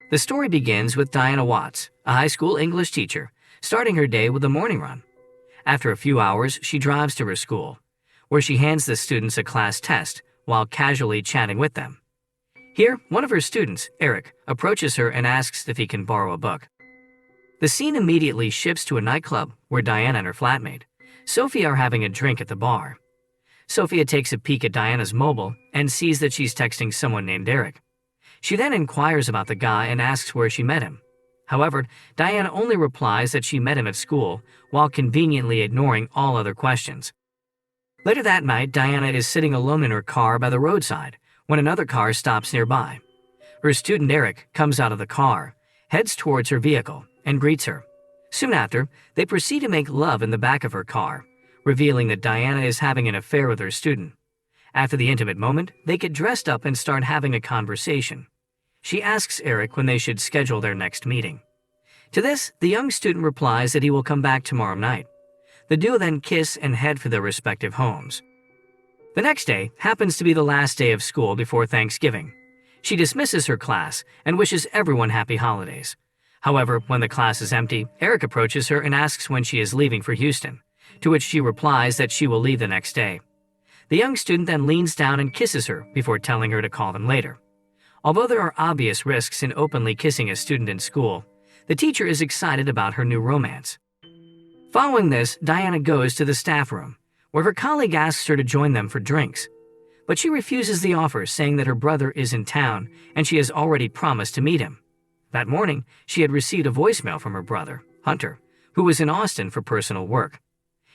The story begins with Diana Watts, a high school English teacher, starting her day with a morning run. After a few hours, she drives to her school, where she hands the students a class test while casually chatting with them. Here, one of her students, Eric, approaches her and asks if he can borrow a book. The scene immediately shifts to a nightclub where Diana and her flatmate, Sophia, are having a drink at the bar. Sophia takes a peek at Diana's mobile and sees that she's texting someone named Eric. She then inquires about the guy and asks where she met him. However, Diana only replies that she met him at school while conveniently ignoring all other questions. Later that night, Diana is sitting alone in her car by the roadside when another car stops nearby. Her student Eric comes out of the car, heads towards her vehicle, and greets her. Soon after, they proceed to make love in the back of her car, revealing that Diana is having an affair with her student. After the intimate moment, they get dressed up and start having a conversation. She asks Eric when they should schedule their next meeting. To this, the young student replies that he will come back tomorrow night. The duo then kiss and head for their respective homes. The next day happens to be the last day of school before Thanksgiving. She dismisses her class and wishes everyone happy holidays. However, when the class is empty, Eric approaches her and asks when she is leaving for Houston, to which she replies that she will leave the next day. The young student then leans down and kisses her before telling her to call them later. Although there are obvious risks in openly kissing a student in school, the teacher is excited about her new romance. Following this, Diana goes to the staff room, where her colleague asks her to join them for drinks. But she refuses the offer, saying that her brother is in town and she has already promised to meet him. That morning, she had received a voicemail from her brother, Hunter, who was in Austin for personal work.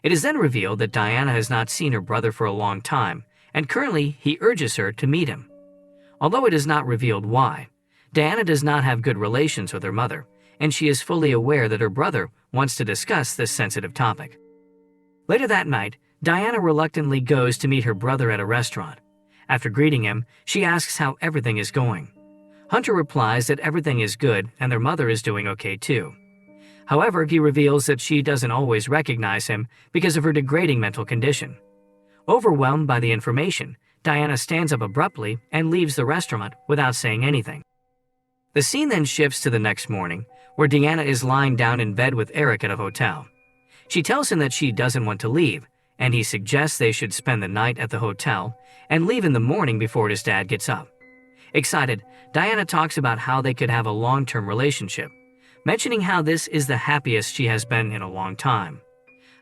It is then revealed that Diana has not seen her brother for a long time, and currently he urges her to meet him. Although it is not revealed why, Diana does not have good relations with her mother, and she is fully aware that her brother wants to discuss this sensitive topic. Later that night, Diana reluctantly goes to meet her brother at a restaurant. After greeting him, she asks how everything is going. Hunter replies that everything is good and their mother is doing okay too. However, he reveals that she doesn't always recognize him because of her degrading mental condition. Overwhelmed by the information, Diana stands up abruptly and leaves the restaurant without saying anything. The scene then shifts to the next morning, where Diana is lying down in bed with Eric at a hotel. She tells him that she doesn't want to leave, and he suggests they should spend the night at the hotel and leave in the morning before his dad gets up. Excited, Diana talks about how they could have a long-term relationship, mentioning how this is the happiest she has been in a long time.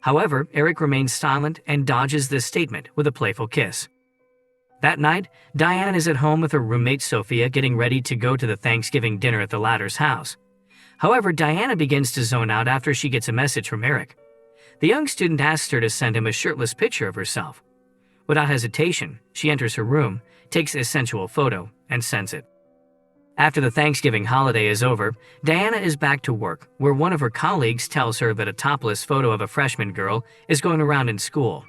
However, Eric remains silent and dodges this statement with a playful kiss. That night, Diana is at home with her roommate Sophia getting ready to go to the Thanksgiving dinner at the latter's house. However, Diana begins to zone out after she gets a message from Eric. The young student asks her to send him a shirtless picture of herself. Without hesitation, she enters her room, takes a sensual photo, and sends it. After the Thanksgiving holiday is over, Diana is back to work, where one of her colleagues tells her that a topless photo of a freshman girl is going around in school.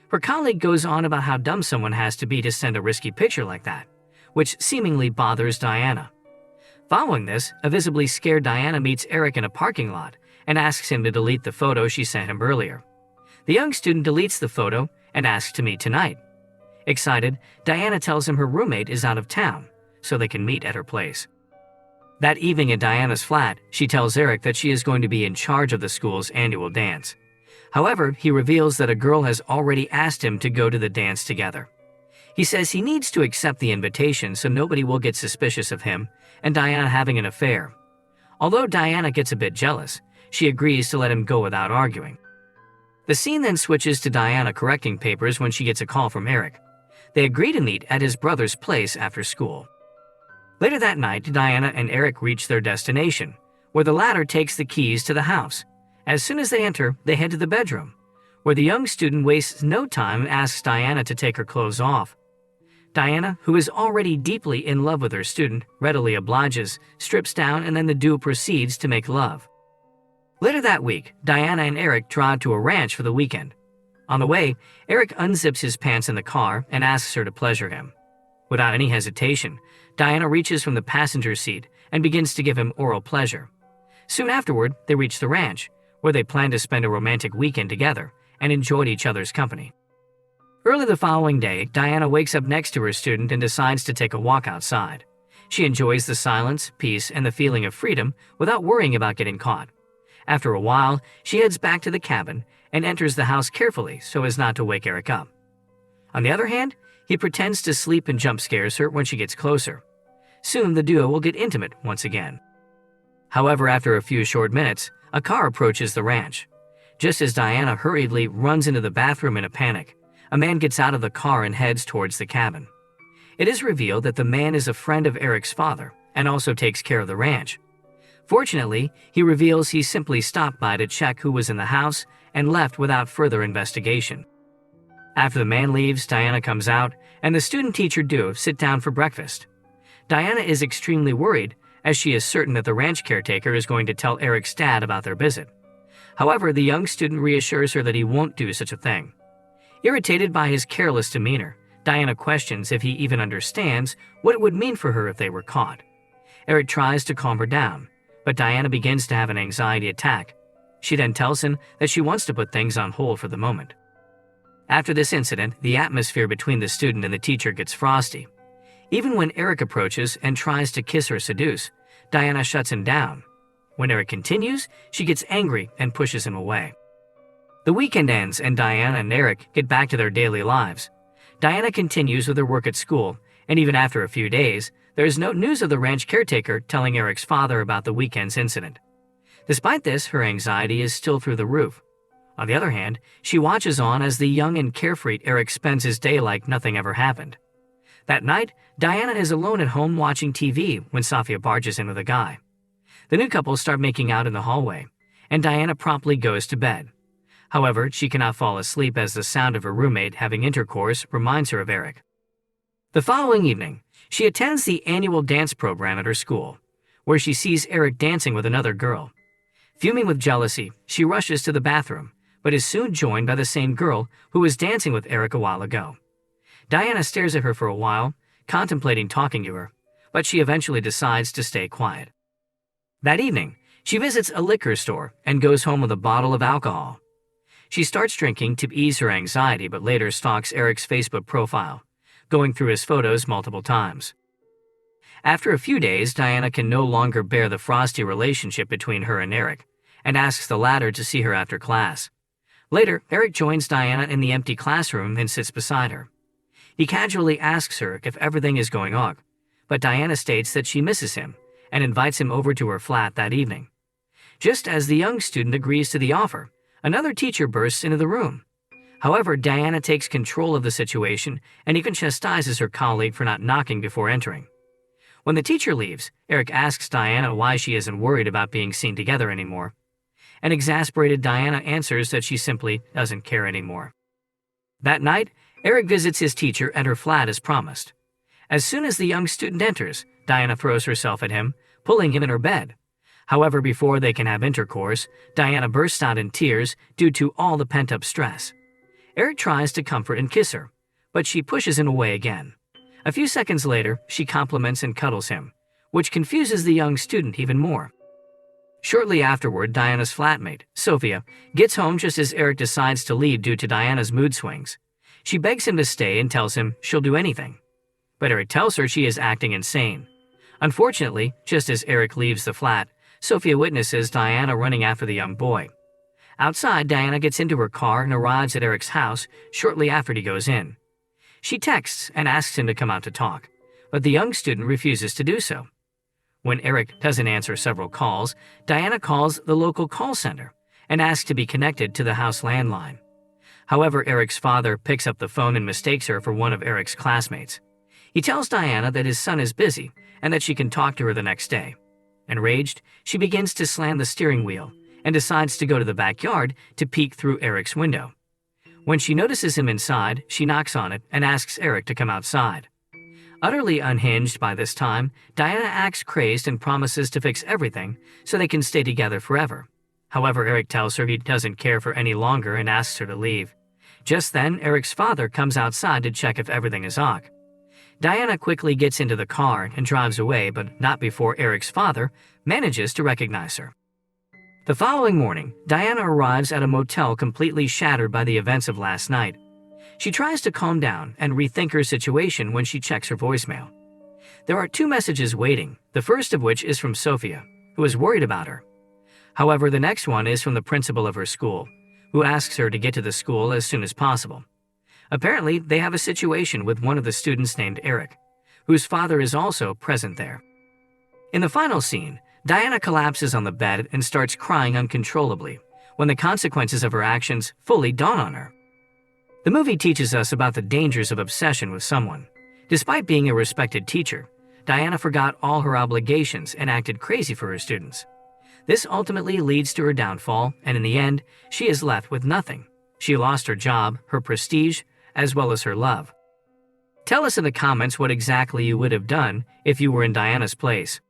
Her colleague goes on about how dumb someone has to be to send a risky picture like that, which seemingly bothers Diana. Following this, a visibly scared Diana meets Eric in a parking lot and asks him to delete the photo she sent him earlier. The young student deletes the photo and asks to meet tonight. Excited, Diana tells him her roommate is out of town, so they can meet at her place. That evening at Diana's flat, she tells Eric that she is going to be in charge of the school's annual dance. However, he reveals that a girl has already asked him to go to the dance together. He says he needs to accept the invitation so nobody will get suspicious of him and Diana having an affair. Although Diana gets a bit jealous, she agrees to let him go without arguing. The scene then switches to Diana correcting papers when she gets a call from Eric. They agree to meet at his brother's place after school. Later that night, Diana and Eric reach their destination, where the latter takes the keys to the house. As soon as they enter, they head to the bedroom, where the young student wastes no time and asks Diana to take her clothes off. Diana, who is already deeply in love with her student, readily obliges, strips down, and then the duo proceeds to make love. Later that week, Diana and Eric drive to a ranch for the weekend. On the way, Eric unzips his pants in the car and asks her to pleasure him. Without any hesitation, Diana reaches from the passenger seat and begins to give him oral pleasure. Soon afterward, they reach the ranch, where they plan to spend a romantic weekend together and enjoyed each other's company. Early the following day, Diana wakes up next to her student and decides to take a walk outside. She enjoys the silence, peace, and the feeling of freedom without worrying about getting caught. After a while, she heads back to the cabin and enters the house carefully so as not to wake Eric up. On the other hand, he pretends to sleep and jump scares her when she gets closer. Soon the duo will get intimate once again. However, after a few short minutes, a car approaches the ranch. Just as Diana hurriedly runs into the bathroom in a panic, a man gets out of the car and heads towards the cabin. It is revealed that the man is a friend of Eric's father and also takes care of the ranch. Fortunately, he reveals he simply stopped by to check who was in the house and left without further investigation. After the man leaves, Diana comes out and the student-teacher duo sit down for breakfast. Diana is extremely worried as she is certain that the ranch caretaker is going to tell Eric's dad about their visit. However, the young student reassures her that he won't do such a thing. Irritated by his careless demeanor, Diana questions if he even understands what it would mean for her if they were caught. Eric tries to calm her down, but Diana begins to have an anxiety attack. She then tells him that she wants to put things on hold for the moment. After this incident, the atmosphere between the student and the teacher gets frosty. Even when Eric approaches and tries to kiss or seduce, Diana shuts him down. When Eric continues, she gets angry and pushes him away. The weekend ends and Diana and Eric get back to their daily lives. Diana continues with her work at school, and even after a few days, there is no news of the ranch caretaker telling Eric's father about the weekend's incident. Despite this, her anxiety is still through the roof. On the other hand, she watches on as the young and carefree Eric spends his day like nothing ever happened. That night, Diana is alone at home watching TV when Sofia barges in with a guy. The new couple start making out in the hallway, and Diana promptly goes to bed. However, she cannot fall asleep as the sound of her roommate having intercourse reminds her of Eric. The following evening, she attends the annual dance program at her school, where she sees Eric dancing with another girl. Fuming with jealousy, she rushes to the bathroom, but is soon joined by the same girl who was dancing with Eric a while ago. Diana stares at her for a while, contemplating talking to her, but she eventually decides to stay quiet. That evening, she visits a liquor store and goes home with a bottle of alcohol. She starts drinking to ease her anxiety but later stalks Eric's Facebook profile, going through his photos multiple times. After a few days, Diana can no longer bear the frosty relationship between her and Eric, and asks the latter to see her after class. Later, Eric joins Diana in the empty classroom and sits beside her. He casually asks her if everything is going on, but Diana states that she misses him and invites him over to her flat that evening. Just as the young student agrees to the offer, another teacher bursts into the room. However, Diana takes control of the situation and even chastises her colleague for not knocking before entering. When the teacher leaves, Eric asks Diana why she isn't worried about being seen together anymore. An exasperated Diana answers that she simply doesn't care anymore. That night, Eric visits his teacher at her flat as promised. As soon as the young student enters, Diana throws herself at him, pulling him in her bed. However, before they can have intercourse, Diana bursts out in tears due to all the pent-up stress. Eric tries to comfort and kiss her, but she pushes him away again. A few seconds later, she compliments and cuddles him, which confuses the young student even more. Shortly afterward, Diana's flatmate, Sofia, gets home just as Eric decides to leave due to Diana's mood swings. She begs him to stay and tells him she'll do anything. But Eric tells her she is acting insane. Unfortunately, just as Eric leaves the flat, Sofia witnesses Diana running after the young boy. Outside, Diana gets into her car and arrives at Eric's house shortly after he goes in. She texts and asks him to come out to talk, but the young student refuses to do so. When Eric doesn't answer several calls, Diana calls the local call center and asks to be connected to the house landline. However, Eric's father picks up the phone and mistakes her for one of Eric's classmates. He tells Diana that his son is busy and that she can talk to her the next day. Enraged, she begins to slam the steering wheel and decides to go to the backyard to peek through Eric's window. When she notices him inside, she knocks on it and asks Eric to come outside. Utterly unhinged by this time, Diana acts crazed and promises to fix everything so they can stay together forever. However, Eric tells her he doesn't care for any longer and asks her to leave. Just then, Eric's father comes outside to check if everything is ok. Diana quickly gets into the car and drives away, but not before Eric's father manages to recognize her. The following morning, Diana arrives at a motel completely shattered by the events of last night. She tries to calm down and rethink her situation when she checks her voicemail. There are two messages waiting, the first of which is from Sophia, who is worried about her. However, the next one is from the principal of her school, who asks her to get to the school as soon as possible. Apparently, they have a situation with one of the students named Eric, whose father is also present there. In the final scene, Diana collapses on the bed and starts crying uncontrollably when the consequences of her actions fully dawn on her. The movie teaches us about the dangers of obsession with someone. Despite being a respected teacher, Diana forgot all her obligations and acted crazy for her students. This ultimately leads to her downfall, and in the end, she is left with nothing. She lost her job, her prestige, as well as her love. Tell us in the comments what exactly you would have done if you were in Diana's place.